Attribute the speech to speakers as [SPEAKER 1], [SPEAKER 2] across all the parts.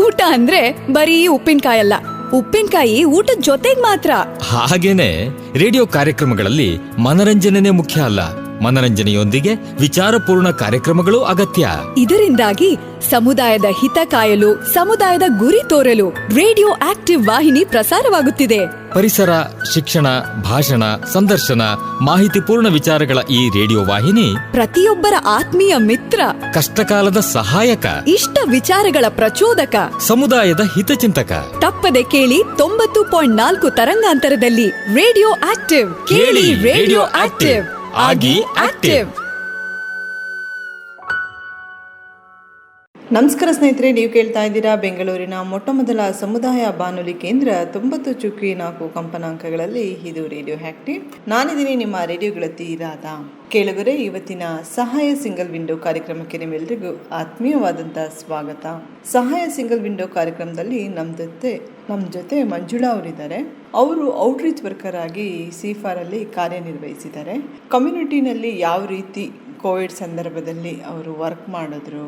[SPEAKER 1] ಊಟ ಅಂದ್ರೆ ಬರೀ ಉಪ್ಪಿನಕಾಯಿ ಅಲ್ಲ, ಉಪ್ಪಿನಕಾಯಿ ಊಟದ ಜೊತೆಗ್ ಮಾತ್ರ.
[SPEAKER 2] ಹಾಗೇನೆ ರೇಡಿಯೋ ಕಾರ್ಯಕ್ರಮಗಳಲ್ಲಿ ಮನರಂಜನೆ ಮುಖ್ಯ ಅಲ್ಲ, ಮನರಂಜನೆಯೊಂದಿಗೆ ವಿಚಾರಪೂರ್ಣ ಕಾರ್ಯಕ್ರಮಗಳು ಅಗತ್ಯ.
[SPEAKER 1] ಇದರಿಂದಾಗಿ ಸಮುದಾಯದ ಹಿತ ಕಾಯಲು, ಸಮುದಾಯದ ಗುರಿ ತೋರಲು ರೇಡಿಯೋ ಆಕ್ಟಿವ್ ವಾಹಿನಿ ಪ್ರಸಾರವಾಗುತ್ತಿದೆ.
[SPEAKER 2] ಪರಿಸರ, ಶಿಕ್ಷಣ, ಭಾಷಣ, ಸಂದರ್ಶನ, ಮಾಹಿತಿಪೂರ್ಣ ವಿಚಾರಗಳ ಈ ರೇಡಿಯೋ ವಾಹಿನಿ
[SPEAKER 1] ಪ್ರತಿಯೊಬ್ಬರ ಆತ್ಮೀಯ ಮಿತ್ರ,
[SPEAKER 2] ಕಷ್ಟಕಾಲದ ಸಹಾಯಕ,
[SPEAKER 1] ಇಷ್ಟ ವಿಚಾರಗಳ ಪ್ರಚೋದಕ,
[SPEAKER 2] ಸಮುದಾಯದ ಹಿತಚಿಂತಕ.
[SPEAKER 1] ತಪ್ಪದೆ ಕೇಳಿ 90.4 ತರಂಗಾಂತರದಲ್ಲಿ ರೇಡಿಯೋ ಆಕ್ಟಿವ್. ಕೇಳಿ ರೇಡಿಯೋ ಆಕ್ಟಿವ್, ಆಗಿ ಆಕ್ಟಿವ್.
[SPEAKER 3] ನಮಸ್ಕಾರ ಸ್ನೇಹಿತರೆ, ನೀವು ಕೇಳ್ತಾ ಇದ್ದೀರಾ ಬೆಂಗಳೂರಿನ ಮೊಟ್ಟಮೊದಲ ಸಮುದಾಯ ಬಾನುಲಿ ಕೇಂದ್ರ 90.4 ಕಂಪನಾಂಕಗಳಲ್ಲಿ. ಇದು ರೇಡಿಯೋ ಆಕ್ಟಿವ್. ನಾನಿದ್ದೀನಿ ನಿಮ್ಮ ರೇಡಿಯೋ ಗೆಳತಿ ರಾಧಾ. ಕೇಳುಗರೆ, ಇವತ್ತಿನ ಸಹಾಯ ಸಿಂಗಲ್ ವಿಂಡೋ ಕಾರ್ಯಕ್ರಮಕ್ಕೆ ನಿಮ್ಮೆಲ್ಲರಿಗೂ ಆತ್ಮೀಯವಾದಂಥ ಸ್ವಾಗತ. ಸಹಾಯ ಸಿಂಗಲ್ ವಿಂಡೋ ಕಾರ್ಯಕ್ರಮದಲ್ಲಿ ನಮ್ಮ ಜೊತೆ ಮಂಜುಳಾ ಅವರಿದ್ದಾರೆ. ಅವರು ಔಟ್ರೀಚ್ ವರ್ಕರ್ ಆಗಿ ಸಿಫಾರಲ್ಲಿ ಕಾರ್ಯನಿರ್ವಹಿಸಿದ್ದಾರೆ. ಕಮ್ಯುನಿಟಿನಲ್ಲಿ ಯಾವ ರೀತಿ ಕೋವಿಡ್ ಸಂದರ್ಭದಲ್ಲಿ ಅವರು ವರ್ಕ್ ಮಾಡಿದ್ರು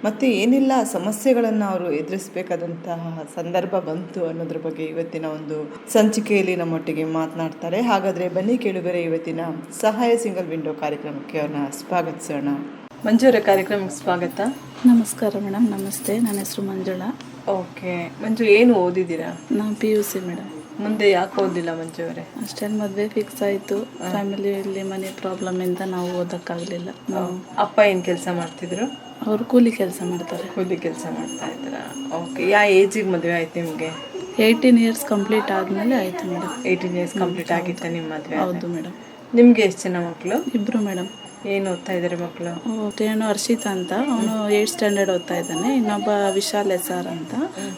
[SPEAKER 3] ಮತ್ತು ಏನೆಲ್ಲ ಸಮಸ್ಯೆಗಳನ್ನು ಅವರು ಎದುರಿಸಬೇಕಾದಂತಹ ಸಂದರ್ಭ ಬಂತು ಅನ್ನೋದ್ರ ಬಗ್ಗೆ ಇವತ್ತಿನ ಒಂದು ಸಂಚಿಕೆಯಲ್ಲಿ ನಮ್ಮೊಟ್ಟಿಗೆ ಮಾತನಾಡ್ತಾರೆ. ಹಾಗಾದರೆ ಬನ್ನಿ ಕೇಳುಗರೆ, ಇವತ್ತಿನ ಸಹಾಯ ಸಿಂಗಲ್ ವಿಂಡೋ ಕಾರ್ಯಕ್ರಮಕ್ಕೆ ಅವ್ರನ್ನ ಸ್ವಾಗತಿಸೋಣ. ಮಂಜುರ, ಕಾರ್ಯಕ್ರಮಕ್ಕೆ ಸ್ವಾಗತ.
[SPEAKER 4] ನಮಸ್ಕಾರ ಮೇಡಮ್. ನಮಸ್ತೆ, ನನ್ನ ಹೆಸರು ಮಂಜುಳಾ.
[SPEAKER 3] ಓಕೆ ಮಂಜು, ಏನು ಓದಿದ್ದೀರಾ?
[SPEAKER 4] ನಾನು PUC ಮೇಡಮ್.
[SPEAKER 3] ಮುಂದೆ ಯಾಕೆ ಓದಿಲ್ಲ ಮಂಜು ಅವರೇ?
[SPEAKER 4] ಅಷ್ಟೇ, ಮದುವೆ ಫಿಕ್ಸ್ ಆಯಿತು. ಫ್ಯಾಮಿಲಿಯಲ್ಲಿ ಮನೆ ಪ್ರಾಬ್ಲಮ್ ಇಂದ ನಾವು ಓದೋಕ್ಕಾಗಲಿಲ್ಲ.
[SPEAKER 3] ಅಪ್ಪ ಏನು ಕೆಲಸ ಮಾಡ್ತಿದ್ರು?
[SPEAKER 4] ಅವರು ಕೂಲಿ ಕೆಲಸ ಮಾಡ್ತಾರೆ.
[SPEAKER 3] ಕೂಲಿ ಕೆಲಸ ಮಾಡ್ತಾ ಇದ್ದೀರಾ? ಓಕೆ. ಯಾವ ಏಜಿಗೆ ಮದುವೆ ಆಯ್ತು ನಿಮಗೆ?
[SPEAKER 4] 18 ಇಯರ್ಸ್ ಕಂಪ್ಲೀಟ್ ಆದಮೇಲೆ ಆಯಿತು ಮೇಡಮ್.
[SPEAKER 3] 18 ಇಯರ್ಸ್ ಕಂಪ್ಲೀಟ್ ಆಗಿತ್ತ ನಿಮ್ಮ ಮದುವೆ?
[SPEAKER 4] ಹೌದು ಮೇಡಮ್.
[SPEAKER 3] ನಿಮಗೆ ಎಷ್ಟು ಜನ ಮಕ್ಕಳು?
[SPEAKER 4] ಇಬ್ಬರು ಮೇಡಮ್.
[SPEAKER 3] ಏನು ಓದ್ತಾ ಇದ್ದಾರೆ ಮಕ್ಕಳು?
[SPEAKER 4] ಏನು ಹರ್ಷಿತ್ ಅಂತ, ಅವನು 8th ಸ್ಟ್ಯಾಂಡರ್ಡ್ ಓದ್ತಾ ಇದ್ದಾನೆ. ಇನ್ನೊಬ್ಬ ವಿಶಾಲ್ SR ಅಂತ,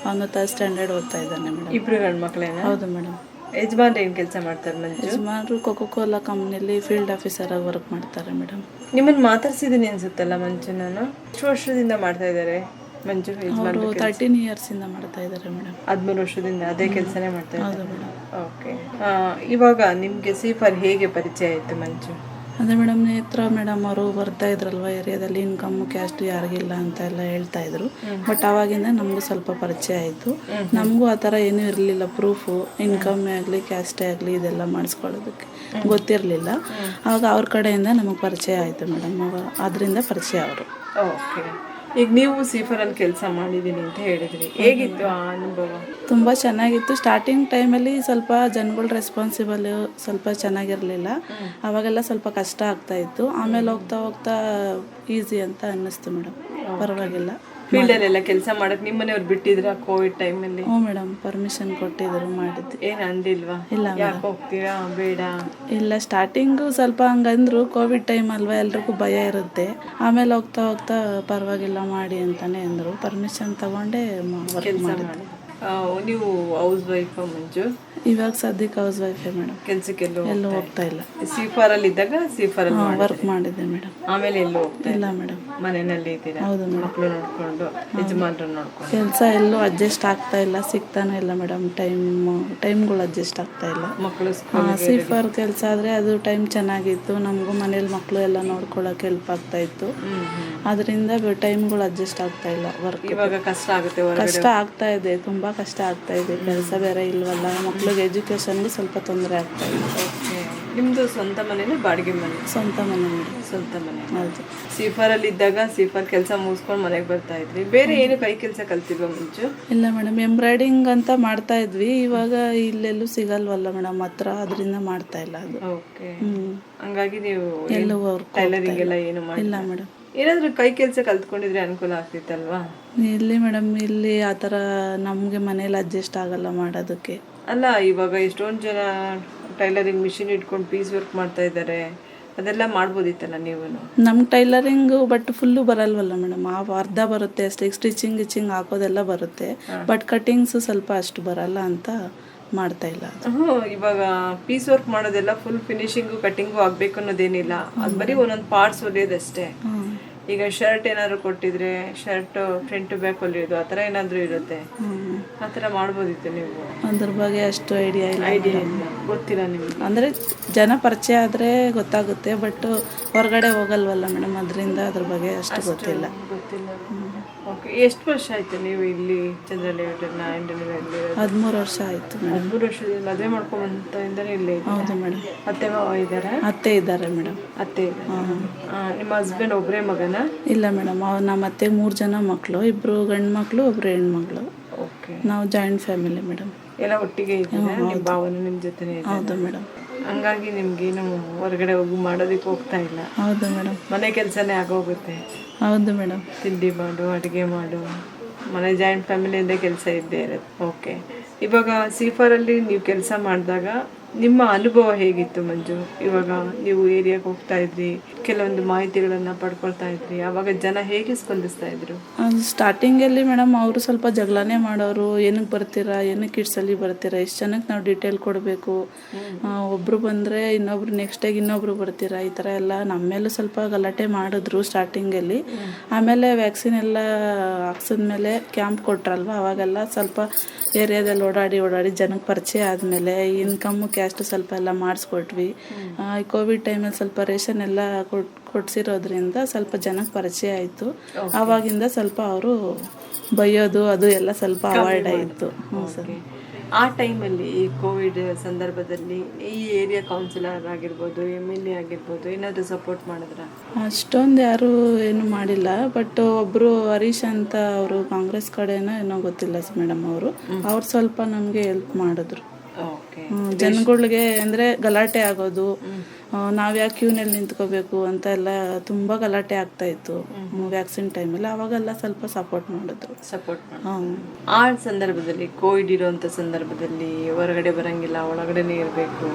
[SPEAKER 4] ಅವನು 3rd ಸ್ಟ್ಯಾಂಡರ್ಡ್ ಓದ್ತಾ ಇದ್ದಾನೆ ಮೇಡಮ್.
[SPEAKER 3] ಇಬ್ರು ಗಂಡು ಮಕ್ಕಳೇನ?
[SPEAKER 4] ಹೌದು ಮೇಡಮ್.
[SPEAKER 3] ಯಜಮಾನ್ರು ಏನು ಕೆಲಸ ಮಾಡ್ತಾರೆ ಮಂಜು?
[SPEAKER 4] ಯಜಮಾನರು ಕೊಕೊಕೋಲಾ ಕಂಪ್ನಿಯಲ್ಲಿ ಫೀಲ್ಡ್ ಆಫೀಸರ್ ಆಗಿ ವರ್ಕ್ ಮಾಡ್ತಾರೆ ಮೇಡಮ್.
[SPEAKER 3] ನಿಮ್ಮನ್ನು ಮಾತಾಡ್ಸಿದ್ದೀನಿ ಅನ್ಸುತ್ತಲ್ಲ ಮಂಜು ನಾನು? ಎಷ್ಟು ವರ್ಷದಿಂದ ಮಾಡ್ತಾ ಇದ್ದಾರೆ ಮಂಜು?
[SPEAKER 4] ಅವರು 13 ಇಯರ್ಸಿಂದ ಮಾಡ್ತಾ ಇದ್ದಾರೆ ಮೇಡಮ್.
[SPEAKER 3] 13 ವರ್ಷದಿಂದ ಅದೇ ಕೆಲಸನೇ ಮಾಡ್ತಾ ಇದ್ದಾರೆ?
[SPEAKER 4] ಹೌದು ಮೇಡಮ್.
[SPEAKER 3] ಓಕೆ. ಇವಾಗ ನಿಮಗೆ ಸಿಫಾರ್ ಹೇಗೆ ಪರಿಚಯ ಆಯಿತು ಮಂಜು?
[SPEAKER 4] ಅದೇ ಮೇಡಮ್, ನೇತ್ರ ಮೇಡಮ್ ಅವರು ಬರ್ತಾ ಇದ್ರಲ್ವ ಏರಿಯಾದಲ್ಲಿ, ಇನ್ಕಮ್ ಕ್ಯಾಸ್ಟ್ ಯಾರಿಗಿಲ್ಲ ಅಂತ ಎಲ್ಲ ಹೇಳ್ತಾ ಇದ್ರು. ಬಟ್ ಆವಾಗಿಂದ ನಮಗೂ ಸ್ವಲ್ಪ ಪರಿಚಯ ಆಯಿತು. ನಮಗೂ ಆ ಥರ ಏನೂ ಇರಲಿಲ್ಲ, ಪ್ರೂಫು ಇನ್ಕಮ್ ಆಗಲಿ ಕ್ಯಾಸ್ಟೇ ಆಗಲಿ ಇದೆಲ್ಲ ಮಾಡಿಸ್ಕೊಳ್ಳೋದಕ್ಕೆ ಗೊತ್ತಿರಲಿಲ್ಲ. ಆವಾಗ ಅವ್ರ ಕಡೆಯಿಂದ ನಮಗೆ ಪರಿಚಯ ಆಯಿತು ಮೇಡಮ್. ಅದರಿಂದ ಪರಿಚಯ ಅವರು.
[SPEAKER 3] ಓಕೆ. ಈಗ ನೀವು ಸಿಫಾರಲ್ಲಿ ಕೆಲಸ ಮಾಡಿದ್ದೀನಿ ಅಂತ ಹೇಳಿದ್ರಿ, ಹೇಗಿತ್ತು ಆ ಅನುಭವ?
[SPEAKER 4] ತುಂಬ ಚೆನ್ನಾಗಿತ್ತು. ಸ್ಟಾರ್ಟಿಂಗ್ ಟೈಮಲ್ಲಿ ಸ್ವಲ್ಪ ಜನಗಳ ರೆಸ್ಪಾನ್ಸಿಬಲ್ ಸ್ವಲ್ಪ ಚೆನ್ನಾಗಿರಲಿಲ್ಲ. ಅವಾಗೆಲ್ಲ ಸ್ವಲ್ಪ ಕಷ್ಟ ಆಗ್ತಾಯಿತ್ತು. ಆಮೇಲೆ ಹೋಗ್ತಾ ಹೋಗ್ತಾ ಈಸಿ ಅಂತ ಅನ್ನಿಸ್ತು ಮೇಡಮ್. ಪರವಾಗಿಲ್ಲ.
[SPEAKER 3] ಫೀಲ್ಡಲ್ಲೆಲ್ಲ ಕೆಲಸ ಮಾಡಕ್ಕೆ ನಿಮ್ಮ ಮನೆಯವ್ರು ಬಿಟ್ಟಿದ್ರ ಕೋವಿಡ್ ಟೈಮಲ್ಲಿ?
[SPEAKER 4] ಹ್ಞೂ ಮೇಡಮ್, ಪರ್ಮಿಷನ್ ಕೊಟ್ಟಿದ್ರು, ಮಾಡಿದ್ದೆ.
[SPEAKER 3] ಏನು ಅಂದಿಲ್ವಾ?
[SPEAKER 4] ಇಲ್ಲ.
[SPEAKER 3] ಯಾಕೆ ಹೋಗ್ತೀರಾ ಬೇಡ?
[SPEAKER 4] ಇಲ್ಲ, ಸ್ಟಾರ್ಟಿಂಗು ಸ್ವಲ್ಪ ಹಂಗಂದ್ರು. ಕೋವಿಡ್ ಟೈಮ್ ಅಲ್ವಾ, ಎಲ್ರಿಗೂ ಭಯ ಇರುತ್ತೆ. ಆಮೇಲೆ ಹೋಗ್ತಾ ಹೋಗ್ತಾ ಪರವಾಗಿಲ್ಲ ಮಾಡಿ ಅಂತಾನೆ ಅಂದರು. ಪರ್ಮಿಷನ್ ತಗೊಂಡೆ ಕೆಲಸ ಮಾಡಿ.
[SPEAKER 3] ನೀವು ಹೌಸ್ ವೈಫ್ ಮಂಜು?
[SPEAKER 4] ಇವಾಗ ಸದ್ಯಕ್ಕೆ ಹೌಸ್ ವೈಫೇ ಮೇಡಮ್.
[SPEAKER 3] ಕೆಲಸಕ್ಕೆಲ್ಲೂ
[SPEAKER 4] ಹೋಗ್ತಾ ಇಲ್ಲ.
[SPEAKER 3] ಸಿಫಾರಲ್ಲಿ ಇದ್ದಾಗ ಸಿಫಾರಲ್ಲಿ
[SPEAKER 4] ವರ್ಕ್ ಮಾಡಿದ್ದೆ ಮೇಡಮ್.
[SPEAKER 3] ಆಮೇಲೆ ಎಲ್ಲೂ ಹೋಗ್ತಾ
[SPEAKER 4] ಇಲ್ಲ ಮೇಡಮ್.
[SPEAKER 3] ಮನೆಯಲ್ಲಿ ಇದ್ದೀರಾ?
[SPEAKER 4] ಹೌದು ಮೇಡಮ್.
[SPEAKER 3] ಮಕ್ಕಳು ನೋಡ್ಕೊಂಡು ಯಜಮಾನ್ರು ನೋಡ್ಕೊಂಡು
[SPEAKER 4] ಕೆಲಸ ಎಲ್ಲೂ ಅಡ್ಜಸ್ಟ್ ಆಗ್ತಾ ಇಲ್ಲ, ಸಿಗ್ತಾನೆ ಇಲ್ಲ ಮೇಡಮ್. ಟೈಮ್ಗಳು ಅಡ್ಜಸ್ಟ್ ಆಗ್ತಾ ಇಲ್ಲ.
[SPEAKER 3] ಮಕ್ಕಳು
[SPEAKER 4] ಸಿಫಾರ್ ಕೆಲಸ ಆದರೆ ಅದು ಟೈಮ್ ಚೆನ್ನಾಗಿತ್ತು. ನಮಗೂ ಮನೇಲಿ ಮಕ್ಕಳು ಎಲ್ಲ ನೋಡ್ಕೊಳ್ಳೋಕೆ ಹೆಲ್ಪ್ ಆಗ್ತಾ ಇತ್ತು. ಅದರಿಂದ ಟೈಮ್ಗಳು ಅಡ್ಜಸ್ಟ್ ಆಗ್ತಾ ಇಲ್ಲ. ವರ್ಕ್
[SPEAKER 3] ಇವಾಗ ಕಷ್ಟ ಆಗುತ್ತೆ,
[SPEAKER 4] ಕಷ್ಟ ಆಗ್ತಾ ಇದೆ, ತುಂಬ ಕಷ್ಟ ಆಗ್ತಾ ಇದೆ. ಕೆಲಸ ಬೇರೆ ಇಲ್ವಲ್ಲ, ಮಕ್ಳಿಗೆ ಎಜುಕೇಷನ್ಗೆ ಸ್ವಲ್ಪ ತೊಂದರೆ ಆಗ್ತಾ ಇದೆ.
[SPEAKER 3] ನಿಮ್ಮದು ಸ್ವಂತ ಮನೆಯೇ ಬಾಡಿಗೆ ಮನೆ?
[SPEAKER 4] ಸ್ವಂತ ಮನೆ.
[SPEAKER 3] ಸ್ವಂತ ಮನೆ.
[SPEAKER 4] ಹೌದು.
[SPEAKER 3] ಸಿಫಾರಲ್ಲಿ ಇದ್ದಾಗ ಸಿಫಾರ್ ಕೆಲಸ ಮುಗಿಸ್ಕೊಂಡು ಮನೆಗೆ ಬರ್ತಾ ಇದ್ರಿ. ಬೇರೆ ಏನು ಕೈ ಕೆಲಸ ಕಲ್ತಿಲ್ವ ಮುಂಚೆ?
[SPEAKER 4] ಇಲ್ಲ ಮೇಡಮ್, ಎಂಬ್ರಾಯ್ಡಿಂಗ್ ಅಂತ ಮಾಡ್ತಾ ಇದ್ವಿ. ಇವಾಗ ಇಲ್ಲೆಲ್ಲೂ ಸಿಗಲ್ವಲ್ಲ ಮೇಡಮ್ ಹತ್ರ, ಅದರಿಂದ ಮಾಡ್ತಾ ಇಲ್ಲ ಅದು.
[SPEAKER 3] ಓಕೆ. ಹಂಗಾಗಿ ನೀವು
[SPEAKER 4] ಎಲ್ಲೂ
[SPEAKER 3] ಟೈಲರಿಂಗ್ ಎಲ್ಲ ಏನು
[SPEAKER 4] ಇಲ್ಲ ಮೇಡಮ್.
[SPEAKER 3] ಏನಾದರೂ ಕೈ ಕೆಲಸ ಕಲ್ತ್ಕೊಂಡಿದ್ರೆ ಅನುಕೂಲ ಆಗ್ತಿತ್ತಲ್ವಾ?
[SPEAKER 4] ಇಲ್ಲಿ ಮೇಡಮ್, ಇಲ್ಲಿ ಆ ಥರ ನಮಗೆ ಮನೇಲಿ ಅಡ್ಜಸ್ಟ್ ಆಗಲ್ಲ ಮಾಡೋದಕ್ಕೆ.
[SPEAKER 3] ಅಲ್ಲ, ಇವಾಗ ಎಷ್ಟೊಂದು ಜನ ಟೈಲರಿಂಗ್ ಮಿಷಿನ್ ಇಟ್ಕೊಂಡು ಪೀಸ್ ವರ್ಕ್ ಮಾಡ್ತಾ ಇದ್ದಾರೆ. ಅದೆಲ್ಲ ಮಾಡ್ಬೋದಿತ್ತಲ್ಲ ನೀವು?
[SPEAKER 4] ನಮ್ಗೆ ಟೈಲರಿಂಗು ಬಟ್ ಫುಲ್ಲು ಬರಲ್ವಲ್ಲ ಮೇಡಮ್. ಅರ್ಧ ಬರುತ್ತೆ ಅಷ್ಟೇ. ಸ್ಟಿಚಿಂಗ್ ಹಾಕೋದೆಲ್ಲ ಬರುತ್ತೆ, ಬಟ್ ಕಟ್ಟಿಂಗ್ಸು ಸ್ವಲ್ಪ ಅಷ್ಟು ಬರಲ್ಲ ಅಂತ ಮಾಡ್ತಾ ಇಲ್ಲ.
[SPEAKER 3] ಇವಾಗ ಪೀಸ್ ವರ್ಕ್ ಮಾಡೋದೆಲ್ಲ ಫುಲ್ ಫಿನಿಶಿಂಗು ಕಟ್ಟಿಂಗು ಆಗಬೇಕು ಅನ್ನೋದೇನಿಲ್ಲ. ಅದು ಬರೀ ಒಂದೊಂದು ಪಾರ್ಟ್ಸ್ ಹೊಲಿಯೋದಷ್ಟೇ. ಈಗ ಶರ್ಟ್ ಏನಾದ್ರು ಕೊಟ್ಟಿದ್ರೆ ಶರ್ಟ್ ಫ್ರಂಟ್ ಬ್ಯಾಕ್ ಹೊಲಿಯೋದು, ಆ ಥರ ಏನಾದರೂ ಇರುತ್ತೆ. ಆ ಥರ ಮಾಡ್ಬೋದಿತ್ತು ನೀವು?
[SPEAKER 4] ಅದ್ರ ಬಗ್ಗೆ ಅಷ್ಟು ಐಡಿಯಾ ಇಲ್ಲ.
[SPEAKER 3] ಗೊತ್ತಿಲ್ಲ ನಿಮಗೆ?
[SPEAKER 4] ಅಂದರೆ ಜನ ಪರಿಚಯ ಆದರೆ ಗೊತ್ತಾಗುತ್ತೆ, ಬಟ್ ಹೊರಗಡೆ ಹೋಗಲ್ವಲ್ಲ ಮೇಡಮ್, ಅದರಿಂದ ಅದ್ರ ಬಗ್ಗೆ ಅಷ್ಟು ಗೊತ್ತಿಲ್ಲ.
[SPEAKER 3] ಗೊತ್ತಿಲ್ಲ. ಓಕೆ, ಎಷ್ಟು ವರ್ಷ ಆಯ್ತು ನೀವು ಇಲ್ಲಿ ಚಂದ್ರ ಲೇಔಟನ್ನ ಹ್ಯಾಂಡಲ್ನಲ್ಲಿ?
[SPEAKER 4] 13 ವರ್ಷ ಆಯಿತು ಮೇಡಮ್.
[SPEAKER 3] 13 ವರ್ಷದಿಂದ ಮದುವೆ ಮಾಡ್ಕೊಂಬಂತಿಂದಲೇ ಇಲ್ಲೇ ಇದ್ದೀರಾ?
[SPEAKER 4] ಹೌದು ಮೇಡಮ್.
[SPEAKER 3] ಅತ್ತೆ ಮಾವ ಇದ್ದಾರೆ?
[SPEAKER 4] ಅತ್ತೆ ಇದ್ದಾರೆ ಮೇಡಮ್.
[SPEAKER 3] ಅತ್ತೆ ಇದ್ದಾರೆ. ನಿಮ್ಮ ಹಸ್ಬೆಂಡ್ ಒಬ್ಬರೇ ಮಗನ?
[SPEAKER 4] ಇಲ್ಲ ಮೇಡಮ್, ನಮ್ಮ ಅತ್ತೆಗೆ 3 ಜನ ಮಕ್ಕಳು, 2 ಗಂಡು ಮಕ್ಕಳು 1 ಹೆಣ್ಮಕ್ಳು.
[SPEAKER 3] ಓಕೆ,
[SPEAKER 4] ನಾವು ಜಾಯಿಂಟ್ ಫ್ಯಾಮಿಲಿ ಮೇಡಮ್.
[SPEAKER 3] ಎಲ್ಲ ಒಟ್ಟಿಗೆ ಇದ್ದೀರಾ? ನಿಮ್ಮ ಭಾವನ ನಿಮ್ಮ ಜೊತೆನೇ ಇದೆ?
[SPEAKER 4] ಹೌದು ಮೇಡಮ್.
[SPEAKER 3] ಹಂಗಾಗಿ ನಿಮ್ಗೇನು ಹೊರಗಡೆ ಹೋಗಿ ಮಾಡೋದಕ್ಕೆ ಹೋಗ್ತಾ ಇಲ್ಲ?
[SPEAKER 4] ಹೌದು ಮೇಡಮ್.
[SPEAKER 3] ಮನೆ ಕೆಲಸನೇ ಆಗೋಗುತ್ತೆ?
[SPEAKER 4] ಹೌದು ಮೇಡಮ್.
[SPEAKER 3] ತಿಂಡಿ ಮಾಡು, ಅಡುಗೆ ಮಾಡು, ಮನೆ ಜಾಯಿಂಟ್ ಫ್ಯಾಮಿಲಿಯಿಂದ ಕೆಲಸ ಇದ್ದೇ ಇರುತ್ತೆ. ಓಕೆ, ಇವಾಗ ಸೀಫಾರಲ್ಲಿ ನೀವು ಕೆಲಸ ಮಾಡಿದಾಗ ನಿಮ್ಮ ಅನುಭವ ಹೇಗಿತ್ತು ಮಂಜು? ಇವಾಗ ನೀವು ಏರಿಯಾಗೆ ಹೋಗ್ತಾ ಇದ್ರಿ, ಕೆಲವೊಂದು ಮಾಹಿತಿಗಳನ್ನು ಪಡ್ಕೊಳ್ತಾ ಇದ್ರಿ, ಆವಾಗ ಜನ ಹೇಗೆ ಸ್ಪಂದಿಸ್ತಾ ಇದ್ರು?
[SPEAKER 4] ಸ್ಟಾರ್ಟಿಂಗಲ್ಲಿ ಮೇಡಮ್ ಅವರು ಸ್ವಲ್ಪ ಜಗಳನೇ ಮಾಡೋರು. ಏನಕ್ಕೆ ಬರ್ತೀರಾ, ಏನಕ್ಕೆ ಕಿಡ್ಸಲ್ಲಿ ಬರ್ತೀರಾ, ಎಷ್ಟು ಜನಕ್ಕೆ ನಾವು ಡೀಟೇಲ್ ಕೊಡಬೇಕು, ಒಬ್ಬರು ಬಂದರೆ ಇನ್ನೊಬ್ರು ನೆಕ್ಸ್ಟ್ ಡೇಗೆ ಇನ್ನೊಬ್ರು ಬರ್ತೀರಾ, ಈ ಥರ ಎಲ್ಲ ನಮ್ಮೇಲೂ ಸ್ವಲ್ಪ ಗಲಾಟೆ ಮಾಡಿದ್ರು ಸ್ಟಾರ್ಟಿಂಗಲ್ಲಿ. ಆಮೇಲೆ ವ್ಯಾಕ್ಸಿನ್ ಎಲ್ಲ ಹಾಕ್ಸಿದ್ಮೇಲೆ ಕ್ಯಾಂಪ್ ಕೊಟ್ರಲ್ವ, ಅವಾಗೆಲ್ಲ ಸ್ವಲ್ಪ ಏರಿಯಾದಲ್ಲಿ ಓಡಾಡಿ ಜನಕ್ಕೆ ಪರಿಚಯ ಆದಮೇಲೆ ಇನ್ಕಮ್ಮು ಕ್ಯಾಸ್ಟ್ ಸ್ವಲ್ಪ ಎಲ್ಲ ಮಾಡಿಸ್ಕೊಟ್ವಿ. ಕೋವಿಡ್ ಟೈಮಲ್ಲಿ ಸ್ವಲ್ಪ ರೇಷನ್ ಎಲ್ಲ ಕೊಡ್ಸಿರೋದ್ರಿಂದ ಸ್ವಲ್ಪ ಜನಕ್ಕೆ ಪರಿಚಯ ಆಯಿತು. ಆವಾಗಿಂದ ಸ್ವಲ್ಪ ಅವರು ಬೈಯೋದು ಅದು ಎಲ್ಲ ಸ್ವಲ್ಪ ಅವಾಯ್ಡ್ ಆಯಿತು. ಹ್ಞೂ ಸರ್.
[SPEAKER 3] ಆ ಟೈಮಲ್ಲಿ ಈ ಕೋವಿಡ್ ಸಂದರ್ಭದಲ್ಲಿ ಈ ಏರಿಯಾ ಕೌನ್ಸಿಲರ್ ಆಗಿರ್ಬೋದು, MLA ಆಗಿರ್ಬೋದು, ಏನಾದರೂ ಸಪೋರ್ಟ್ ಮಾಡಿದ್ರ?
[SPEAKER 4] ಅಷ್ಟೊಂದು ಯಾರು ಏನು ಮಾಡಿಲ್ಲ. ಬಟ್ ಒಬ್ಬರು ಹರೀಶ್ ಅಂತ ಅವರು ಕಾಂಗ್ರೆಸ್ ಕಡೆನೋ ಏನೋ ಗೊತ್ತಿಲ್ಲ ಮೇಡಮ್, ಅವ್ರು ಸ್ವಲ್ಪ ನಮಗೆ ಹೆಲ್ಪ್ ಮಾಡಿದ್ರು. ಜನಗಳಿಗೆ ಅಂದರೆ ಗಲಾಟೆ ಆಗೋದು, ನಾವ್ಯಾಕೆ ಕ್ಯೂನಲ್ಲಿ ನಿಂತ್ಕೋಬೇಕು ಅಂತ ಎಲ್ಲ ತುಂಬ ಗಲಾಟೆ ಆಗ್ತಾ ಇತ್ತು ವ್ಯಾಕ್ಸಿನ್ ಟೈಮಲ್ಲಿ. ಅವಾಗೆಲ್ಲ ಸ್ವಲ್ಪ ಸಪೋರ್ಟ್ ಮಾಡಿದ್ರು.
[SPEAKER 3] ಆ ಸಂದರ್ಭದಲ್ಲಿ ಕೋವಿಡ್ ಇರುವಂತ ಸಂದರ್ಭದಲ್ಲಿ ಹೊರಗಡೆ ಬರಂಗಿಲ್ಲ, ಒಳಗಡೆನೆ ಇರಬೇಕು.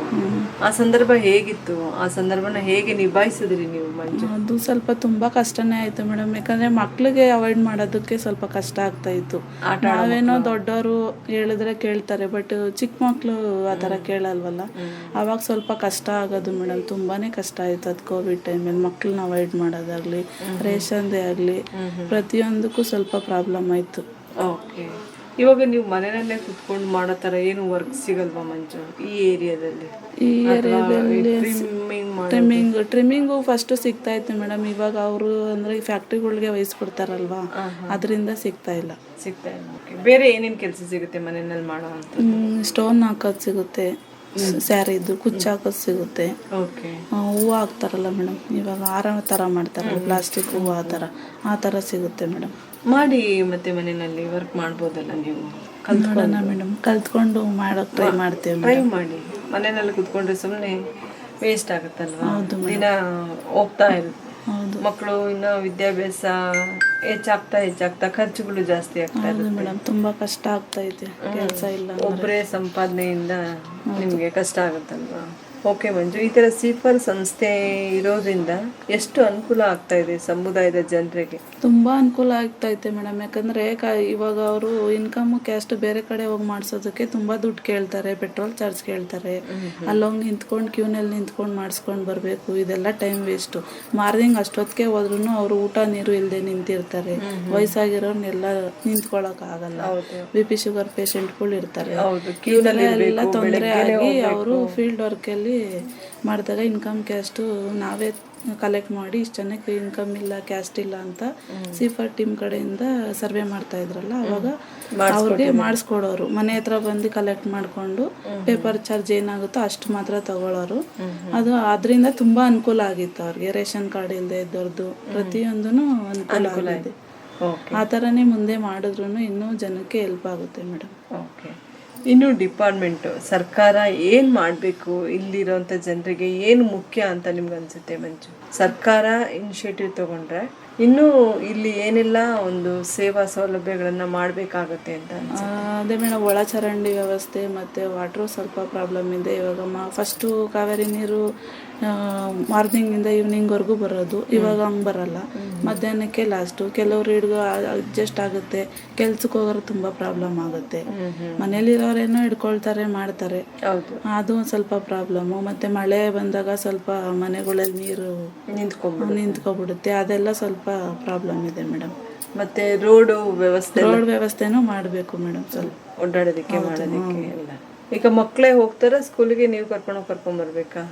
[SPEAKER 3] ಆ ಸಂದರ್ಭ ಹೇಗಿತ್ತು? ಆ ಸಂದರ್ಭನ ಹೇಗೆ ನಿಭಾಯಿಸಿದ್ರಿ ನೀವು ಮಂಜು?
[SPEAKER 4] ಅದು ಸ್ವಲ್ಪ ತುಂಬಾ ಕಷ್ಟನೇ ಆಯ್ತು ಮೇಡಮ್. ಯಾಕಂದ್ರೆ ಮಕ್ಳಿಗೆ ಅವಾಯ್ಡ್ ಮಾಡೋದಕ್ಕೆ ಸ್ವಲ್ಪ ಕಷ್ಟ ಆಗ್ತಾ ಇತ್ತು. ನಾವೇನೋ ದೊಡ್ಡವರು ಹೇಳಿದ್ರೆ ಕೇಳ್ತಾರೆ, ಬಟ್ ಚಿಕ್ಕ ಮಕ್ಳು ಆ ಥರ ಕೇಳಲ್ವಲ್ಲ, ಅವಾಗ ಸ್ವಲ್ಪ ಕಷ್ಟ ಆಗೋದು ಮೇಡಮ್. ತುಂಬಾನೇ ಕಷ್ಟ ಆಯ್ತು ಅದು ಕೋವಿಡ್ ಟೈಮಲ್ಲಿ. ಮಕ್ಳನ್ನ ಅವಾಯ್ಡ್ ಮಾಡೋದಾಗ್ಲಿ, ರೇಷನ್ದೇ ಆಗಲಿ, ಪ್ರತಿಯೊಂದಕ್ಕೂ ಸ್ವಲ್ಪ ಪ್ರಾಬ್ಲಮ್ ಆಯ್ತು.
[SPEAKER 3] ಓಕೆ, ಇವಾಗ ನೀವು ಮನೆಯಲ್ಲೇ ಕುತ್ಕೊಂಡು ಮಾಡೋ ಥರ ಏನು ವರ್ಕ್ ಸಿಗಲ್ವಾ ಮಂಜು ಈ ಏರಿಯಾದಲ್ಲಿ?
[SPEAKER 4] ಈ ಏರಿಯಾದಲ್ಲಿ ಟ್ರಿಮ್ಮಿಂಗು ಫಸ್ಟ್ ಸಿಗ್ತಾ ಇತ್ತು ಮೇಡಮ್. ಇವಾಗ ಅವರು ಅಂದರೆ ಫ್ಯಾಕ್ಟ್ರಿಗಳಿಗೆ ವಹಿಸ್ಕೊಡ್ತಾರಲ್ವಾ, ಅದರಿಂದ ಸಿಗ್ತಾ ಇಲ್ಲ.
[SPEAKER 3] ಬೇರೆ ಏನೇನು ಕೆಲಸ ಸಿಗುತ್ತೆ ಮನೆಯಲ್ಲಿ ಮಾಡೋ ಅಂತ?
[SPEAKER 4] ಸ್ಟೋನ್ ಹಾಕೋದು ಸಿಗುತ್ತೆ, ಸ್ಯಾರಿದು ಕುಚ್ಚು ಹಾಕೋದು ಸಿಗುತ್ತೆ, ಹೂವು ಹಾಕ್ತಾರಲ್ಲ ಮೇಡಮ್, ಇವಾಗ ಹಾರ ಥರ ಮಾಡ್ತಾರಲ್ಲ ಪ್ಲಾಸ್ಟಿಕ್ ಹೂವು, ಆ ಥರ ಸಿಗುತ್ತೆ ಮೇಡಮ್.
[SPEAKER 3] ಮಾಡಿ ಮತ್ತೆ ಮನೆಯಲ್ಲಿ ವರ್ಕ್ ಮಾಡ್ಬೋದಲ್ಲ ನೀವು?
[SPEAKER 4] ನೋಡೋಣ ಮೇಡಮ್, ಕಲ್ತ್ಕೊಂಡು ಮಾಡೋಕೆ ಟ್ರೈ ಮಾಡ್ತೇವೆ.
[SPEAKER 3] ಟ್ರೈ ಮಾಡಿ. ಮನೆಯಲ್ಲಿ ಕುತ್ಕೊಂಡ್ರೆ ಸುಮ್ಮನೆ ವೇಸ್ಟ್ ಆಗುತ್ತಲ್ವಾ? ದಿನ ಹೋಗ್ತಾ ಇರುತ್ತೆ. ಮಕ್ಕಳು ಇನ್ನೂ ವಿದ್ಯಾಭ್ಯಾಸ ಹೆಚ್ಚಾಗ್ತಾ ಖರ್ಚುಗಳು ಜಾಸ್ತಿ ಆಗ್ತಾ ಇದೆ
[SPEAKER 4] ಮೇಡಮ್. ತುಂಬಾ ಕಷ್ಟ ಆಗ್ತಾ ಇದೆ, ಕೆಲಸ ಇಲ್ಲ,
[SPEAKER 3] ಒಬ್ಬರೇ ಸಂಪಾದನೆಯಿಂದ ನಿಮಗೆ ಕಷ್ಟ ಆಗುತ್ತಲ್ವಾ? ಓಕೆ ಮಂಜು, ಈ ಥರ ಸೀಫರ್ ಸಂಸ್ಥೆ ಇರೋದ್ರಿಂದ ಎಷ್ಟು ಅನುಕೂಲ ಆಗ್ತಾ ಇದೆ ಸಮುದಾಯದ ಜನರಿಗೆ?
[SPEAKER 4] ತುಂಬಾ ಅನುಕೂಲ ಆಗ್ತಾ ಇದೆ ಮೇಡಮ್. ಯಾಕಂದ್ರೆ ಇವಾಗ ಅವರು ಇನ್ಕಮ್ ಕ್ಯಾಸ್ಟ್ ಬೇರೆ ಕಡೆ ಹೋಗಿ ಮಾಡಿಸೋದಕ್ಕೆ ತುಂಬಾ ದುಡ್ಡು ಕೇಳ್ತಾರೆ, ಪೆಟ್ರೋಲ್ ಚಾರ್ಜ್ ಕೇಳ್ತಾರೆ, ಅಲ್ಲೋಗಿ ನಿಂತ್ಕೊಂಡು ಕ್ಯೂನಲ್ಲಿ ನಿಂತ್ಕೊಂಡು ಮಾಡಿಸ್ಕೊಂಡು ಬರಬೇಕು, ಇದೆಲ್ಲ ಟೈಮ್ ವೇಸ್ಟು. ಮಾರ್ನಿಂಗ್ ಅಷ್ಟೊತ್ತಿಗೆ ಹೋದ್ರೂ ಅವರು ಊಟ ನೀರು ಇಲ್ಲದೆ ನಿಂತಿರ್ತಾರೆ. ವಯಸ್ಸಾಗಿರೋರ್ನೆಲ್ಲ ನಿಂತ್ಕೊಳ್ಳೋಕೆ ಆಗಲ್ಲ, BP ಶುಗರ್ ಪೇಷಂಟ್ಗಳು ಇರ್ತಾರೆ. ಎಲ್ಲ ತೊಂದರೆ ಆಗಿ ಅವರು ಫೀಲ್ಡ್ ವರ್ಕಲ್ಲಿ ಮಾಡಿದಾಗ ಇನ್ಕಮ್ ಕ್ಯಾಸ್ಟು ನಾವೇ ಕಲೆಕ್ಟ್ ಮಾಡಿ ಇಷ್ಟು ಜನಕ್ಕೆ ಇನ್ಕಮ್ ಇಲ್ಲ, ಕ್ಯಾಸ್ಟ್ ಇಲ್ಲ ಅಂತ ಸೀಫರ್ ಟೀಮ್ ಕಡೆಯಿಂದ ಸರ್ವೆ ಮಾಡ್ತಾ ಇದ್ರಲ್ಲ, ಅವಾಗ ಅವ್ರಿಗೆ ಮಾಡಿಸ್ಕೊಡೋರು. ಮನೆ ಹತ್ರ ಬಂದು ಕಲೆಕ್ಟ್ ಮಾಡಿಕೊಂಡು ಪೇಪರ್ ಚಾರ್ಜ್ ಏನಾಗುತ್ತೋ ಅಷ್ಟು ಮಾತ್ರ ತಗೊಳ್ಳೋರು. ಅದು ಅದರಿಂದ ತುಂಬಾ ಅನುಕೂಲ ಆಗಿತ್ತು ಅವ್ರಿಗೆ. ರೇಷನ್ ಕಾರ್ಡ್ ಇಲ್ಲದೆ ಇದ್ದವ್ರದ್ದು ಪ್ರತಿಯೊಂದೂ ಅನುಕೂಲ ಆಗಿದೆ. ಆ ಥರನೇ ಮುಂದೆ ಮಾಡಿದ್ರು ಇನ್ನೂ ಜನಕ್ಕೆ ಹೆಲ್ಪ್ ಆಗುತ್ತೆ ಮೇಡಮ್.
[SPEAKER 3] ಓಕೆ, ಇನ್ನು ಡಿಪಾರ್ಟ್ಮೆಂಟ್ ಸರ್ಕಾರ ಏನು ಮಾಡಬೇಕು, ಇಲ್ಲಿರೋಂಥ ಜನರಿಗೆ ಏನು ಮುಖ್ಯ ಅಂತ ನಿಮ್ಗೆ ಅನ್ಸುತ್ತೆ ಮಂಜು? ಸರ್ಕಾರ ಇನಿಷಿಯೇಟಿವ್ ತಗೊಂಡ್ರೆ ಇನ್ನೂ ಇಲ್ಲಿ ಏನೆಲ್ಲ ಒಂದು ಸೇವಾ ಸೌಲಭ್ಯಗಳನ್ನು ಮಾಡಬೇಕಾಗತ್ತೆ ಅಂತ
[SPEAKER 4] ಅದೇ ಮೇಡಮ್, ಒಳಚರಂಡಿ ವ್ಯವಸ್ಥೆ ಮತ್ತು ವಾಟ್ರು ಸ್ವಲ್ಪ ಪ್ರಾಬ್ಲಮ್ ಇದೆ. ಇವಾಗ ಫಸ್ಟು ಕಾವೇರಿ ನೀರು ಮಾರ್ನಿಂಗಿಂದ ಈವ್ನಿಂಗ್ವರೆಗೂ ಬರೋದು, ಇವಾಗ ಹಂಗೆ ಬರಲ್ಲ, ಮಧ್ಯಾಹ್ನಕ್ಕೆ ಲಾಸ್ಟು. ಕೆಲವರು ಹಿಡ್ಗು ಅಡ್ಜಸ್ಟ್ ಆಗುತ್ತೆ, ಕೆಲ್ಸಕ್ಕೆ ಹೋಗೋರು ತುಂಬ ಪ್ರಾಬ್ಲಮ್ ಆಗುತ್ತೆ. ಮನೇಲಿರೋರೇನೋ ಹಿಡ್ಕೊಳ್ತಾರೆ, ಮಾಡ್ತಾರೆ, ಅದು ಒಂದು ಸ್ವಲ್ಪ ಪ್ರಾಬ್ಲಮ್ಮು. ಮತ್ತು ಮಳೆ ಬಂದಾಗ ಸ್ವಲ್ಪ ಮನೆಗಳಲ್ಲಿ ನೀರು ನಿಂತ್ಕೊಬಿಡುತ್ತೆ, ಅದೆಲ್ಲ ಸ್ವಲ್ಪ ಪ್ರಾಬ್ಲಮ್ ಇದೆ ಮೇಡಮ್.
[SPEAKER 3] ಮತ್ತು ರೋಡ್
[SPEAKER 4] ವ್ಯವಸ್ಥೆನೂ ಮಾಡಬೇಕು ಮೇಡಮ್, ಸ್ವಲ್ಪ
[SPEAKER 3] ಓಡಾಡೋದಕ್ಕೆ ಮಾಡೋದಕ್ಕೆ ಎಲ್ಲ. ಈಗ ಮಕ್ಕಳೇ ಹೋಗ್ತಾರೆ ಸ್ಕೂಲಿಗೆ, ನೀವು ಕರ್ಕೊಂಬರ್ಬೇಕಾ?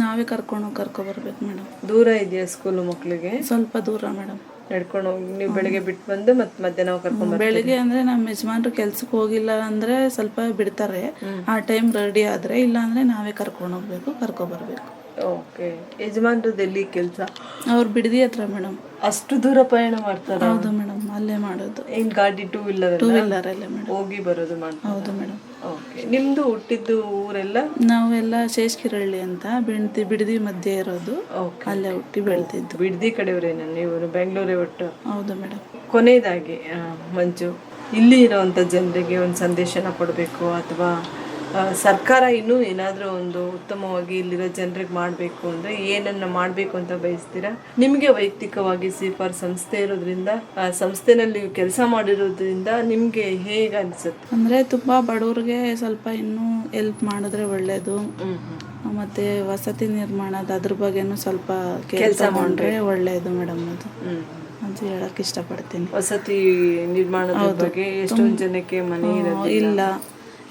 [SPEAKER 4] ನಾವೇ ಕರ್ಕೊಬರ್ಬೇಕು ಮೇಡಮ್.
[SPEAKER 3] ದೂರ ಇದೆಯಾ ಸ್ಕೂಲು ಮಕ್ಕಳಿಗೆ?
[SPEAKER 4] ಸ್ವಲ್ಪ ದೂರ ಮೇಡಮ್.
[SPEAKER 3] ನಡ್ಕೊಂಡು ಹೋಗಿ ನೀವು ಬೆಳಿಗ್ಗೆ ಬಿಟ್ಟು ಬಂದು ಮತ್ತೆ ಮಧ್ಯಾಹ್ನ ಕರ್ಕೊಂಡ್ ಬರ್ತೀರಾ?
[SPEAKER 4] ಬೆಳಿಗ್ಗೆ ಅಂದ್ರೆ ನಮ್ಮ ಯಜಮಾನ್ರು ಕೆಲ್ಸಕ್ಕೆ ಹೋಗಿಲ್ಲ ಅಂದ್ರೆ ಸ್ವಲ್ಪ ಬಿಡ್ತಾರೆ, ಆ ಟೈಮ್ ರೆಡಿ ಆದ್ರೆ, ಇಲ್ಲ ಅಂದ್ರೆ ನಾವೇ ಕರ್ಕೊಂಡು ಹೋಗ್ಬೇಕು, ಕರ್ಕೊಬರ್ಬೇಕು.
[SPEAKER 3] ಓಕೆ. ಯಜಮಾನ್ರದ್ದು ಎಲ್ಲಿ ಕೆಲಸ?
[SPEAKER 4] ಅವ್ರು ಬಿಡದಿ ಹತ್ರ ಮೇಡಮ್.
[SPEAKER 3] ಅಷ್ಟು ದೂರ ಪ್ರಯಾಣ ಮಾಡ್ತಾರ?
[SPEAKER 4] ಹೌದು ಮೇಡಮ್, ಅಲ್ಲೇ ಮಾಡೋದು.
[SPEAKER 3] ಏನ್ ಗಾಡಿ ಟೂ ವೀಲರ್
[SPEAKER 4] ಅಲ್ಲೇ ಮೇಡಮ್
[SPEAKER 3] ಹೋಗಿ ಬರೋದು ಮಾಡ್ತಾರೆ?
[SPEAKER 4] ಹೌದು ಮೇಡಮ್.
[SPEAKER 3] ಓಕೆ. ನಿಮ್ದು ಹುಟ್ಟಿದ್ದು ಊರೆಲ್ಲ?
[SPEAKER 4] ನಾವೆಲ್ಲ ಶೇಷಕಿರಳ್ಳಿ ಅಂತ ಬಿಡದಿ ಮಧ್ಯೆ ಇರೋದು, ಅಲ್ಲೇ ಹುಟ್ಟಿ ಬೆಳೆದಿದ್ದು.
[SPEAKER 3] ಬಿಡದಿ ಕಡೆಯವ್ರೇನ ನೀವು? ಬೆಂಗಳೂರೇ ಒಟ್ಟು?
[SPEAKER 4] ಹೌದು ಮೇಡಮ್.
[SPEAKER 3] ಕೊನೆಯದಾಗಿ ಮಂಜು, ಇಲ್ಲಿ ಇರೋವಂಥ ಜನರಿಗೆ ಒಂದು ಸಂದೇಶನ ಕೊಡಬೇಕು ಅಥವಾ ಸರ್ಕಾರ ಇನ್ನೂ ಏನಾದರೂ ಒಂದು ಉತ್ತಮವಾಗಿ ಇಲ್ಲಿರೋ ಜನರಿಗೆ ಮಾಡಬೇಕು ಅಂದರೆ ಏನನ್ನ ಮಾಡಬೇಕು ಅಂತ ಬಯಸ್ತೀರಾ? ನಿಮಗೆ ವೈಯಕ್ತಿಕವಾಗಿ ಸಿಫಾರ್ ಸಂಸ್ಥೆ ಇರೋದ್ರಿಂದ, ಸಂಸ್ಥೆನಲ್ಲಿ ಕೆಲಸ ಮಾಡಿರೋದ್ರಿಂದ ನಿಮಗೆ ಹೇಗೆ ಅನಿಸುತ್ತೆ?
[SPEAKER 4] ಅಂದರೆ ತುಂಬ ಬಡವ್ರಿಗೆ ಸ್ವಲ್ಪ ಇನ್ನೂ ಹೆಲ್ಪ್ ಮಾಡಿದ್ರೆ ಒಳ್ಳೆಯದು. ಮತ್ತು ವಸತಿ ನಿರ್ಮಾಣದ ಅದ್ರ ಬಗ್ಗೆನೂ ಸ್ವಲ್ಪ ಕೆಲಸ ಮಾಡಿದ್ರೆ ಒಳ್ಳೆಯದು ಮೇಡಮ್. ಅದು ಹೇಳಕ್ಕೆ ಇಷ್ಟಪಡ್ತೀನಿ.
[SPEAKER 3] ವಸತಿ ನಿರ್ಮಾಣದ ಬಗ್ಗೆ ಎಷ್ಟೊಂದು ಜನಕ್ಕೆ ಮನೆ
[SPEAKER 4] ಇಲ್ಲ,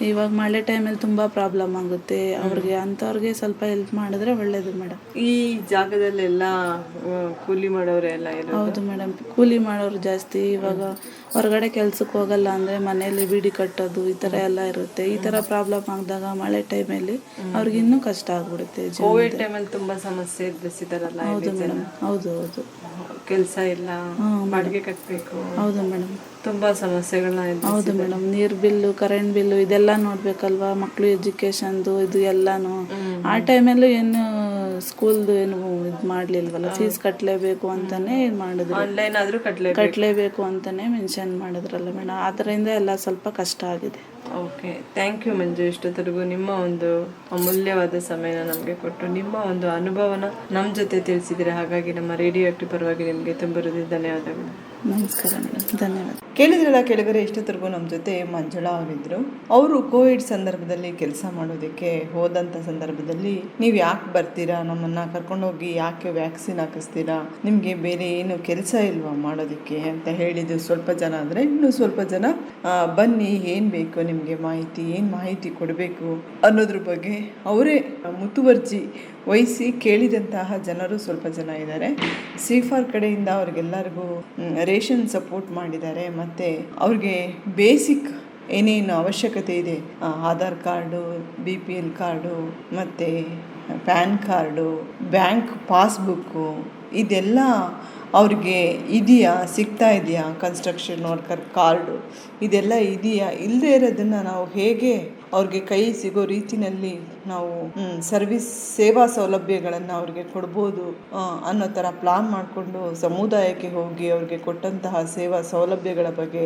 [SPEAKER 4] ಇವಾಗ ಮಳೆ ಟೈಮಲ್ಲಿ ತುಂಬ ಪ್ರಾಬ್ಲಮ್ ಆಗುತ್ತೆ ಅವ್ರಿಗೆ, ಅಂಥವ್ರಿಗೆ ಸ್ವಲ್ಪ ಹೆಲ್ಪ್ ಮಾಡಿದ್ರೆ ಒಳ್ಳೇದು ಮೇಡಮ್.
[SPEAKER 3] ಈ ಜಾಗದಲ್ಲೆಲ್ಲ ಕೂಲಿ ಮಾಡೋರೆ ಎಲ್ಲ?
[SPEAKER 4] ಹೌದು ಮೇಡಮ್, ಕೂಲಿ ಮಾಡೋರು ಜಾಸ್ತಿ. ಇವಾಗ ಹೊರಗಡೆ ಕೆಲ್ಸಕ್ಕೆ ಹೋಗಲ್ಲ ಅಂದರೆ ಮನೇಲಿ ಬೀಡಿ ಕಟ್ಟೋದು ಈ ಥರ ಎಲ್ಲ ಇರುತ್ತೆ. ಈ ಥರ ಪ್ರಾಬ್ಲಮ್ ಆಗಿದಾಗ ಮಳೆ ಟೈಮಲ್ಲಿ ಅವ್ರಿಗೆ ಇನ್ನೂ ಕಷ್ಟ ಆಗ್ಬಿಡುತ್ತೆ.
[SPEAKER 3] ಕೋವಿಡ್ ಟೈಮಲ್ಲಿ ತುಂಬ ಸಮಸ್ಯೆ ಎದುರಿಸಿದಾರಲ್ಲ?
[SPEAKER 4] ಹೌದು ಮೇಡಮ್. ಹೌದು ಹೌದು.
[SPEAKER 3] ಕೆಲಸ ಇಲ್ಲ, ಬಾಡಿಗೆ ಕಟ್ಟಬೇಕು.
[SPEAKER 4] ಹೌದು ಮೇಡಮ್,
[SPEAKER 3] ತುಂಬಾ ಸಮಸ್ಯೆಗಳನ್ನ.
[SPEAKER 4] ಹೌದು ಮೇಡಮ್. ನೀರು ಬಿಲ್ಲು, ಕರೆಂಟ್ ಬಿಲ್ಲು ಇದೆಲ್ಲ ನೋಡ್ಬೇಕಲ್ವಾ, ಮಕ್ಕಳು ಎಜುಕೇಶನ್ದು ಇದು ಎಲ್ಲಾನು. ಆ ಟೈಮಲ್ಲೂ ಏನು ಸ್ಕೂಲ್ದು ಏನು ಇದು ಮಾಡ್ಲಿಲ್ವಲ್ಲ, ಫೀಸ್ ಕಟ್ಟಲೇಬೇಕು ಅಂತಾನೆ ಮಾಡಿದ್ರು.
[SPEAKER 3] ಆನ್ಲೈನ್ ಆದ್ರೂ
[SPEAKER 4] ಕಟ್ಟಲೇಬೇಕು ಅಂತಾನೆ ಮೆನ್ಷನ್ ಮಾಡಿದ್ರಲ್ಲ ಮೇಡಮ್, ಅದರಿಂದ ಎಲ್ಲ ಸ್ವಲ್ಪ ಕಷ್ಟ ಆಗಿದೆ.
[SPEAKER 3] ಓಕೆ, ಥ್ಯಾಂಕ್ ಯು ಮಂಜು. ಇಷ್ಟೊತ್ತರೆಗೂ ನಿಮ್ಮ ಒಂದು ಅಮೂಲ್ಯವಾದ ಸಮಯನ ನಮಗೆ ಕೊಟ್ಟು ನಿಮ್ಮ ಒಂದು ಅನುಭವನ ನಮ್ಮ ಜೊತೆ ತಿಳಿಸಿದ್ರೆ, ಹಾಗಾಗಿ ನಮ್ಮ ರೇಡಿಯೋ ಆಕ್ಟಿವ್ ಪರವಾಗಿ ನಿಮಗೆ ತುಂಬ ಧನ್ಯವಾದಗಳು.
[SPEAKER 4] ನಮಸ್ಕಾರ ಮೇಡಮ್, ಧನ್ಯವಾದ.
[SPEAKER 3] ಕೇಳಿದ್ರಲ್ಲ ಕೆಳಗಡೆ, ಇಷ್ಟೊತ್ತರೆಗೂ ನಮ್ಮ ಜೊತೆ ಮಂಜುಳಾ ಅವರಿದ್ರು. ಅವರು ಕೋವಿಡ್ ಸಂದರ್ಭದಲ್ಲಿ ಕೆಲಸ ಮಾಡೋದಕ್ಕೆ ಹೋದಂಥ ಸಂದರ್ಭದಲ್ಲಿ ನೀವು ಯಾಕೆ ಬರ್ತೀರಾ, ನಮ್ಮನ್ನು ಕರ್ಕೊಂಡೋಗಿ ಯಾಕೆ ವ್ಯಾಕ್ಸಿನ್ ಹಾಕಿಸ್ತೀರಾ, ನಿಮಗೆ ಬೇರೆ ಏನು ಕೆಲಸ ಇಲ್ವಾ ಮಾಡೋದಕ್ಕೆ ಅಂತ ಹೇಳಿದ್ದು ಸ್ವಲ್ಪ ಜನ. ಅಂದರೆ ಇನ್ನೂ ಸ್ವಲ್ಪ ಜನ ಬನ್ನಿ, ಏನು ಬೇಕು ನಿಮಗೆ ಮಾಹಿತಿ, ಏನು ಮಾಹಿತಿ ಕೊಡಬೇಕು ಅನ್ನೋದ್ರ ಬಗ್ಗೆ ಅವರೇ ಮುತುವರ್ಜಿ ವಹಿಸಿ ಕೇಳಿದಂತಹ ಜನರು ಸ್ವಲ್ಪ ಜನ ಇದ್ದಾರೆ. ಸಿಫಾರ್ ಕಡೆಯಿಂದ ಅವ್ರಿಗೆಲ್ಲರಿಗೂ ರೇಷನ್ ಸಪೋರ್ಟ್ ಮಾಡಿದ್ದಾರೆ. ಮತ್ತು ಅವ್ರಿಗೆ ಬೇಸಿಕ್ ಏನೇನು ಅವಶ್ಯಕತೆ ಇದೆ, ಆಧಾರ್ ಕಾರ್ಡು, BPL ಕಾರ್ಡು, ಮತ್ತು ಪ್ಯಾನ್ ಕಾರ್ಡು, ಬ್ಯಾಂಕ್ ಪಾಸ್ಬುಕ್ಕು, ಇದೆಲ್ಲ ಅವ್ರಿಗೆ ಇದೆಯಾ, ಸಿಗ್ತಾ ಇದೆಯಾ, ಕನ್ಸ್ಟ್ರಕ್ಷನ್ ವರ್ಕರ್ ಕಾರ್ಡು ಇದೆಲ್ಲ ಇದೆಯಾ, ಇಲ್ಲದೇ ಇರೋದನ್ನು ನಾವು ಹೇಗೆ ಅವ್ರಿಗೆ ಕೈ ಸಿಗೋ ರೀತಿಯಲ್ಲಿ ನಾವು ಸರ್ವಿಸ್ ಸೇವಾ ಸೌಲಭ್ಯಗಳನ್ನು ಅವ್ರಿಗೆ ಕೊಡ್ಬೋದು ಅನ್ನೋ ಥರ ಪ್ಲಾನ್ ಮಾಡಿಕೊಂಡು ಸಮುದಾಯಕ್ಕೆ ಹೋಗಿ ಅವ್ರಿಗೆ ಕೊಟ್ಟಂತಹ ಸೇವಾ ಸೌಲಭ್ಯಗಳ ಬಗ್ಗೆ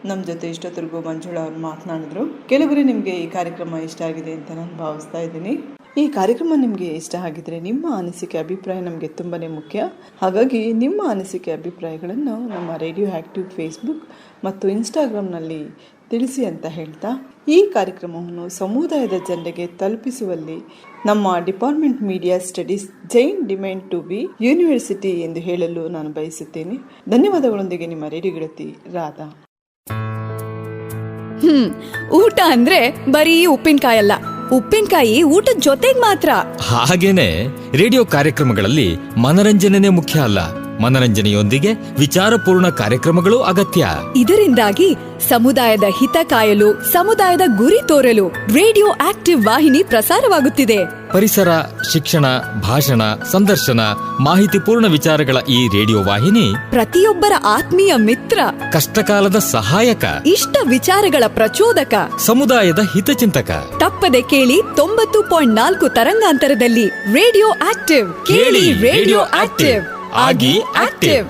[SPEAKER 3] ನಮ್ಮ ಜೊತೆ ಇಷ್ಟೊತ್ತರೆಗೂ ಮಂಜುಳಾ ಅವರು ಮಾತನಾಡಿದ್ರು. ಕೆಲವರೇ ನಿಮಗೆ ಈ ಕಾರ್ಯಕ್ರಮ ಇಷ್ಟ ಆಗಿದೆ ಅಂತ ನಾನು ಭಾವಿಸ್ತಾ ಇದ್ದೀನಿ. ಈ ಕಾರ್ಯಕ್ರಮ ನಿಮಗೆ ಇಷ್ಟ ಆಗಿದ್ರೆ ನಿಮ್ಮ ಅನಿಸಿಕೆ ಅಭಿಪ್ರಾಯ ನಮಗೆ ತುಂಬಾ ಮುಖ್ಯ. ಹಾಗಾಗಿ ನಿಮ್ಮ ಅನಿಸಿಕೆ ಅಭಿಪ್ರಾಯಗಳನ್ನು ನಮ್ಮ ರೇಡಿಯೋ ಆಕ್ಟಿವ್ ಫೇಸ್ಬುಕ್ ಮತ್ತು ಇನ್ಸ್ಟಾಗ್ರಾಮ್ನಲ್ಲಿ ತಿಳಿಸಿ ಅಂತ ಹೇಳ್ತಾ, ಈ ಕಾರ್ಯಕ್ರಮವನ್ನು ಸಮುದಾಯದ ಜನರಿಗೆ ತಲುಪಿಸುವಲ್ಲಿ ನಮ್ಮ department media studies Jain demand to be university ಎಂದು ಹೇಳಲು ನಾನು ಬಯಸುತ್ತೇನೆ. ಧನ್ಯವಾದಗಳೊಂದಿಗೆ ನಿಮ್ಮ ರೇಡಿಯೋ ಗೆಳತಿ ರಾಧಾ.
[SPEAKER 1] ಊಟ ಅಂದ್ರೆ ಬರೀ ಉಪ್ಪಿನಕಾಯಲ್ಲ, ಉಪ್ಪಿನಕಾಯಿ ಊಟದ ಜೊತೆಗೆ ಮಾತ್ರ.
[SPEAKER 2] ಹಾಗೇನೆ ರೇಡಿಯೋ ಕಾರ್ಯಕ್ರಮಗಳಲ್ಲಿ ಮನರಂಜನೆ ಮುಖ್ಯ ಅಲ್ಲ, ಮನರಂಜನೆಯೊಂದಿಗೆ ವಿಚಾರಪೂರ್ಣ ಕಾರ್ಯಕ್ರಮಗಳು ಅಗತ್ಯ.
[SPEAKER 1] ಇದರಿಂದಾಗಿ ಸಮುದಾಯದ ಹಿತ ಕಾಯಲು, ಸಮುದಾಯದ ಗುರಿ ತೋರಲು ರೇಡಿಯೋ ಆಕ್ಟಿವ್ ವಾಹಿನಿ ಪ್ರಸಾರವಾಗುತ್ತಿದೆ.
[SPEAKER 2] ಪರಿಸರ, ಶಿಕ್ಷಣ, ಭಾಷಣ, ಸಂದರ್ಶನ, ಮಾಹಿತಿಪೂರ್ಣ ವಿಚಾರಗಳ ಈ ರೇಡಿಯೋ ವಾಹಿನಿ
[SPEAKER 1] ಪ್ರತಿಯೊಬ್ಬರ ಆತ್ಮೀಯ ಮಿತ್ರ,
[SPEAKER 2] ಕಷ್ಟಕಾಲದ ಸಹಾಯಕ,
[SPEAKER 1] ಇಷ್ಟ ವಿಚಾರಗಳ ಪ್ರಚೋದಕ,
[SPEAKER 2] ಸಮುದಾಯದ ಹಿತಚಿಂತಕ.
[SPEAKER 1] ತಪ್ಪದೆ ಕೇಳಿ 90.4 ತರಂಗಾಂತರದಲ್ಲಿ ರೇಡಿಯೋ ಆಕ್ಟಿವ್. ಕೇಳಿ ರೇಡಿಯೋ ಆಕ್ಟಿವ್, ಆಗಿ ಆಕ್ಟಿವ್.